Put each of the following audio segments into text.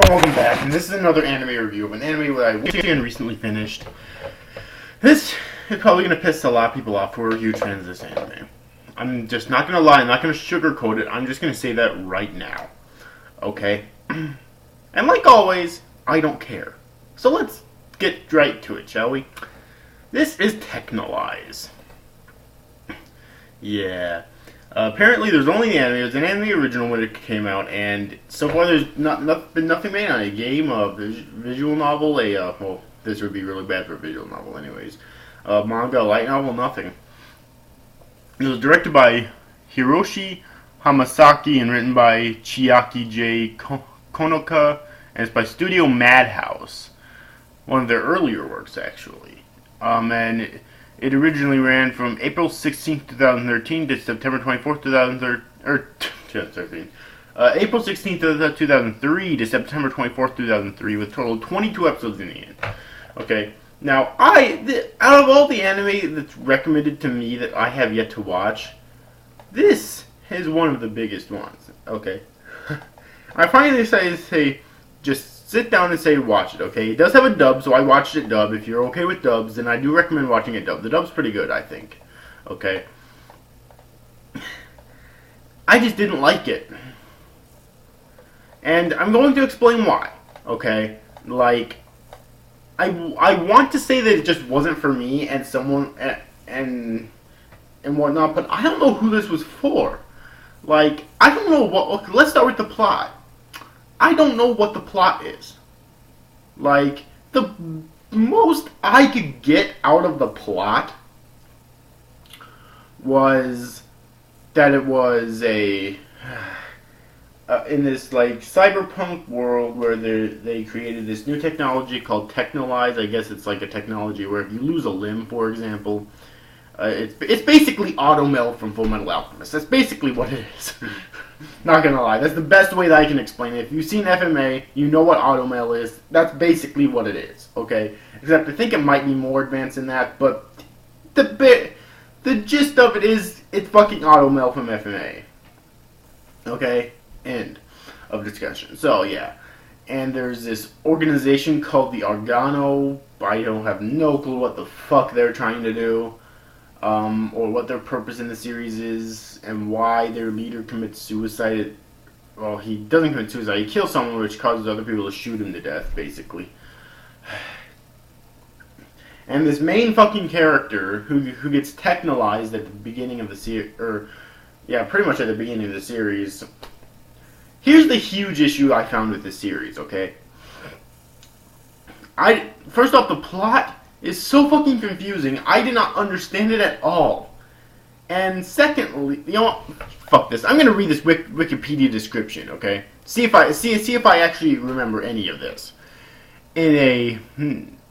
Welcome back, and this is another anime review of an anime that I recently finished. This is probably going to piss a lot of people off who are huge fans of this anime. I'm just not going to lie, I'm not going to sugarcoat it, I'm just going to say that right now. Okay? And like always, I don't care. So let's get right to it, shall we? This is Texnolyze. Yeah. Apparently there's only the anime. It was an anime original when it came out, and so far there's been nothing made on it. A game, a visual novel, well, this would be really bad for a visual novel anyways. Manga, light novel, nothing. It was directed by Hiroshi Hamasaki and written by Chiaki J. Konoka, and it's by Studio Madhouse. One of their earlier works, actually. And it originally ran from April 16th, 2013 to September 24th, 2013. April 16th, 2003 to September 24th, 2003, with a total of 22 episodes in the end. Okay, now, out of all the anime that's recommended to me that I have yet to watch, this is one of the biggest ones, okay? I finally decided to say, just sit down and say watch it, okay? It does have a dub, so I watched it dub. If you're okay with dubs, then I do recommend watching it dub. The dub's pretty good, I think. Okay? I just didn't like it. And I'm going to explain why, okay? Like, I want to say that it just wasn't for me and someone, and whatnot, but I don't know who this was for. Like, I don't know what, okay, let's start with the plot. I don't know what the plot is. Like, the most I could get out of the plot was that it was in this, like, cyberpunk world where they created this new technology called Texnolyze. I guess it's like a technology where if you lose a limb, for example, it's basically Automel from Fullmetal Alchemist. That's basically what it is. Not gonna lie, that's the best way that I can explain it. If you've seen FMA, you know what Automel is. That's basically what it is, okay? Except I think it might be more advanced than that, but the gist of it is, it's fucking Automel from FMA. Okay? End of discussion. So, yeah. And there's this organization called the Organo. I don't have no clue what the fuck they're trying to do. Or what their purpose in the series is, and why their leader commits suicide. Well, he doesn't commit suicide, he kills someone, which causes other people to shoot him to death, basically. And this main fucking character, who gets Texnolyzed at the beginning of the series, pretty much at the beginning of the series. Here's the huge issue I found with this series, okay? First off, the plot is so fucking confusing. I did not understand it at all. And secondly, you know what? Fuck this. I'm gonna read this Wikipedia description, okay? See if I actually remember any of this. In a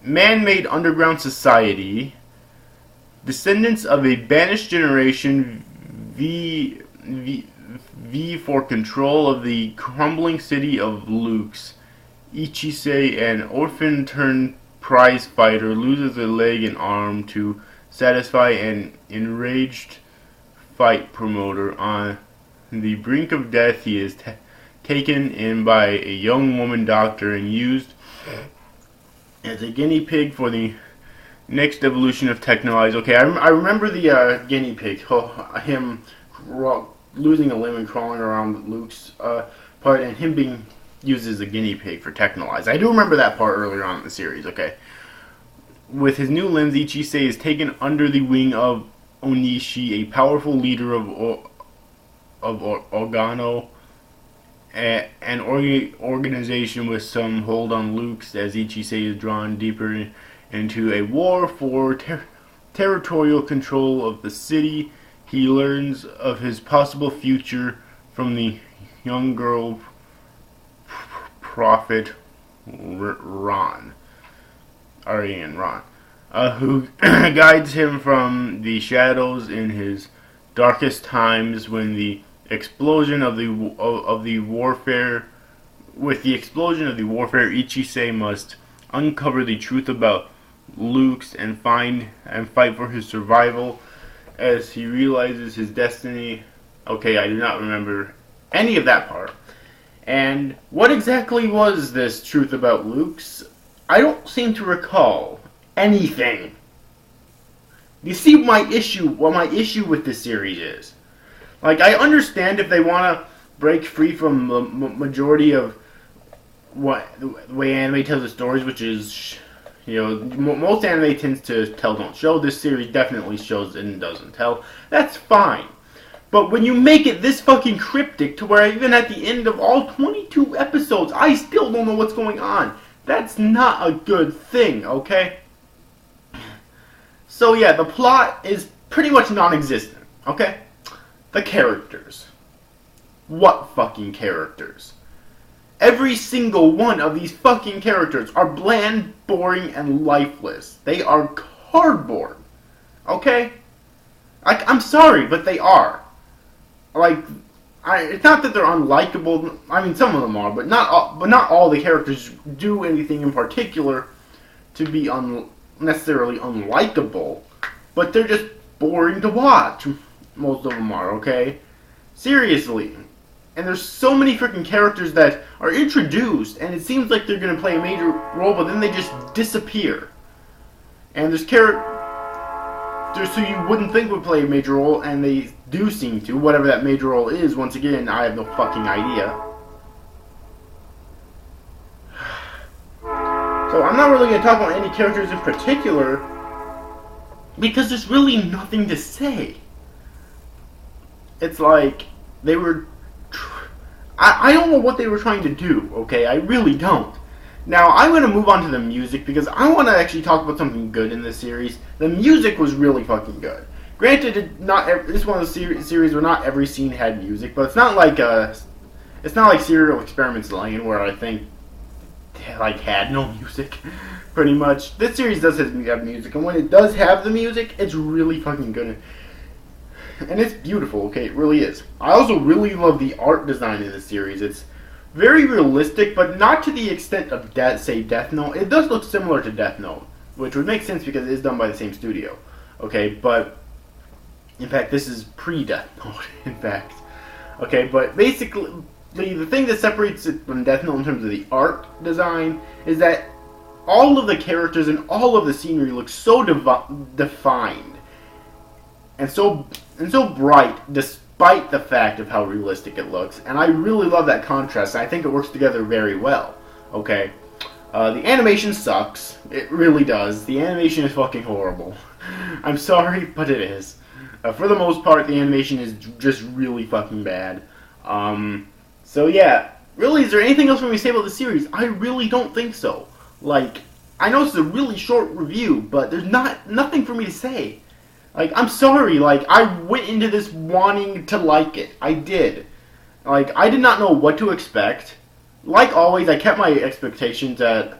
man-made underground society, descendants of a banished generation vie for control of the crumbling city of Lux. Ichise, an orphan turned prize fighter, loses a leg and arm to satisfy an enraged fight promoter. On the brink of death, he is taken in by a young woman doctor and used as a guinea pig for the next evolution of Texnolyze. Okay, I remember the guinea pig, him losing a limb and crawling around Luke's part, and him being used as a guinea pig for Texnolyze. I do remember that part earlier on in the series, okay. With his new limbs, Ichise is taken under the wing of Onishi, a powerful leader of Organo, an organization with some hold on Lux, as Ichise is drawn deeper into a war for territorial control of the city. He learns of his possible future from the young girl prophet Ron, who guides him from the shadows in his darkest times. When the explosion of the warfare, Ichise must uncover the truth about Lux and fight for his survival as he realizes his destiny. Okay, I do not remember any of that part. And what exactly was this truth about Luke's? I don't seem to recall anything. You see what my issue with this series is. Like, I understand if they want to break free from the majority of the way anime tells its stories, which is, most anime tends to tell don't show. This series definitely shows and doesn't tell. That's fine. But when you make it this fucking cryptic to where even at the end of all 22 episodes, I still don't know what's going on, that's not a good thing, okay? So yeah, the plot is pretty much non-existent, okay? The characters. What fucking characters? Every single one of these fucking characters are bland, boring, and lifeless. They are cardboard, okay? I'm sorry, but they are. It's not that they're unlikable. I mean, some of them are, but not all the characters do anything in particular to be necessarily unlikable. But they're just boring to watch. Most of them are, okay? Seriously. And there's so many freaking characters that are introduced, and it seems like they're going to play a major role, but then they just disappear. And there's characters who you wouldn't think would play a major role, and they do seem to. Whatever that major role is, once again, I have no fucking idea. So I'm not really going to talk about any characters in particular, because there's really nothing to say. It's like, they were... I don't know what they were trying to do, okay? I really don't. Now, I'm going to move on to the music, because I want to actually talk about something good in this series. The music was really fucking good. Granted, this is one of the series where not every scene had music, but it's not like Serial Experiments Lain, where I think had no music, pretty much. This series does have music, and when it does have the music, it's really fucking good. And it's beautiful, okay? It really is. I also really love the art design in this series. It's very realistic, but not to the extent of, say, Death Note. It does look similar to Death Note, which would make sense because it is done by the same studio. Okay, but... in fact, this is pre-Death Note, in fact. Okay, but basically, the thing that separates it from Death Note in terms of the art design is that all of the characters and all of the scenery look so defined. And so bright, despite the fact of how realistic it looks. And I really love that contrast. I think it works together very well. Okay? The animation sucks. It really does. The animation is fucking horrible. I'm sorry, but it is. For the most part, the animation is just really fucking bad. So yeah. Really, is there anything else for me to say about the series? I really don't think so. Like, I know this is a really short review, but there's nothing for me to say. Like, I'm sorry, like, I went into this wanting to like it. I did. Like, I did not know what to expect. Like always, I kept my expectations at,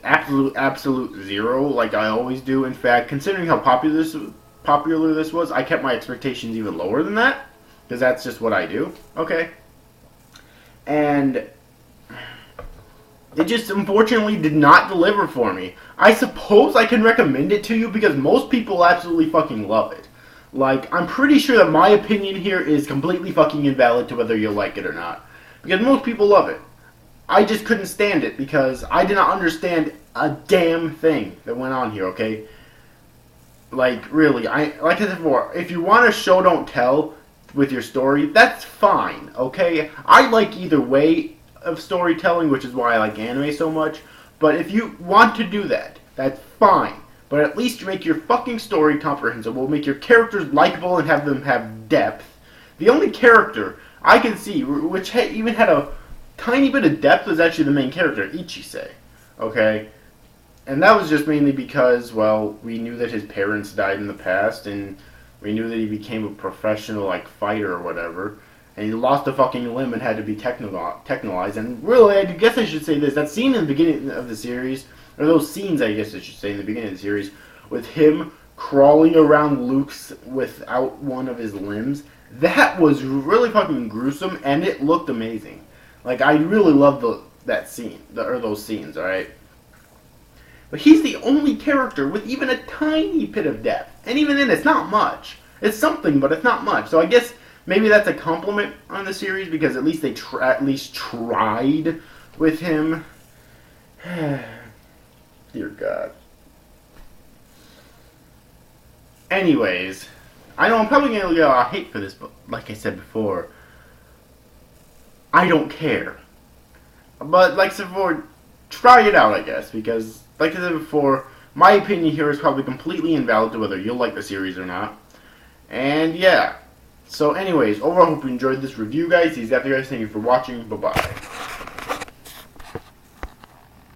absolute zero, like I always do. In fact, considering how popular this was, I kept my expectations even lower than that. Because that's just what I do. Okay. And it just unfortunately did not deliver for me. I suppose I can recommend it to you because most people absolutely fucking love it. Like, I'm pretty sure that my opinion here is completely fucking invalid to whether you'll like it or not. Because most people love it. I just couldn't stand it because I did not understand a damn thing that went on here, okay? Like, really, like I said before, if you want a show don't tell with your story, that's fine, okay? I like either way of storytelling, which is why I like anime so much. But if you want to do that, that's fine. But at least make your fucking story comprehensible, make your characters likable and have them have depth. The only character I can see which even had a tiny bit of depth was actually the main character, Ichise. Okay? And that was just mainly because, well, we knew that his parents died in the past, and we knew that he became a professional, like, fighter or whatever. And he lost a fucking limb and had to be Texnolyze. And really, I guess I should say this. That scene in the beginning of the series, or those scenes, I guess I should say, in the beginning of the series, with him crawling around Luke's without one of his limbs, that was really fucking gruesome, and it looked amazing. Like, I really loved that scene, or those scenes, alright? But he's the only character with even a tiny bit of depth. And even then, it's not much. It's something, but it's not much. So I guess Maybe that's a compliment on the series because at least they at least tried with him. Dear God. Anyways, I know I'm probably going to get a lot of hate for this, but like I said before, I don't care. But like I said before, try it out, I guess, because like I said before, my opinion here is probably completely invalid to whether you'll like the series or not. And yeah. So anyways, overall, I hope you enjoyed this review, guys. These guys, thank you for watching. Bye-bye.